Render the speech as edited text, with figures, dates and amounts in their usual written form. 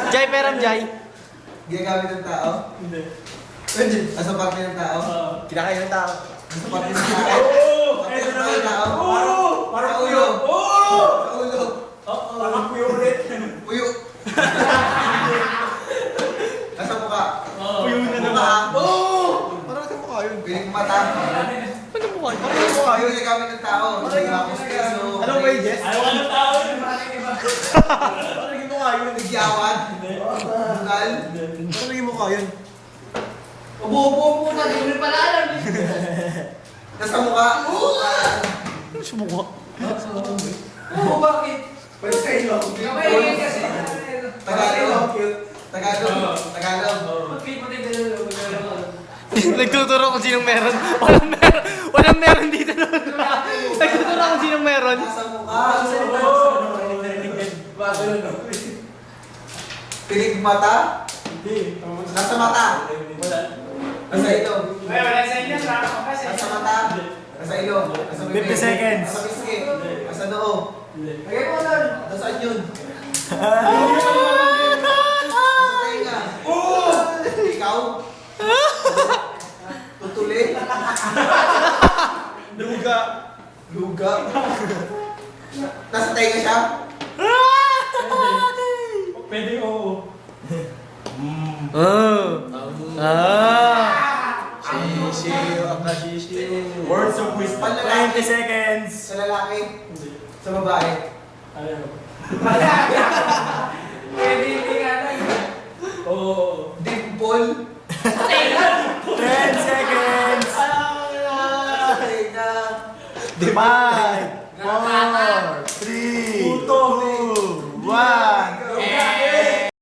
Jai, peram, Jai. Ginagamit ng tao? Hindi. Asa parte ng tao? Kinakain ng tao. Asa parte ng tao? Parte ng tao? Parang Sa puyo. ulo. Sa ulo. Parang puyo ulit. Puyo. Nasa mukha. Puyo na Mukha. naman. Parang sa mukha yun. Piling mata. Ano mukha yun? Piling mukha yun. Ginagamit ng tao. Ginagamit ng tao. Ano ba yun, Jess? Ayaw ng tao yun. Maraming iba. Parang naging mukha yun. Nagyawan. Bugal. Parang naging mukha yun. Ubo-ubo na, di mo pala alam. Nasa mukha. Ano sa mukha? Oo, bakit? Pwede sa ilong. Kamay kasi. Tagalog. Tagalog. Tagalog. Pati dalawa. Nagtuturo kung sinong meron. Walang meron. Walang meron dito nun. Nagtuturo kung sinong meron. Nasa mukha. Piling mata. Hindi. Nasa mata. Wala. Nasa ilong. Ay, wala sa inyo, sa ako kasi. Nasa mata. Nasa ilong. Nasa 50 seconds. Nasa pisngi. Nasa noo. Lagay mo doon. Nasaan yun? Nasa tenga. Ikaw? Tutuli? Luga. Luga? Nasa tenga siya? Pwede oo. Sisiyo, akasisiyo. Words of wisdom. 20 seconds. Sa lalaki? Sa babae? Ayaw. Pwede hindi nga lang. Oo. Dimple? 10 seconds. Sa tenga. 5, 4, 3, 2, 1.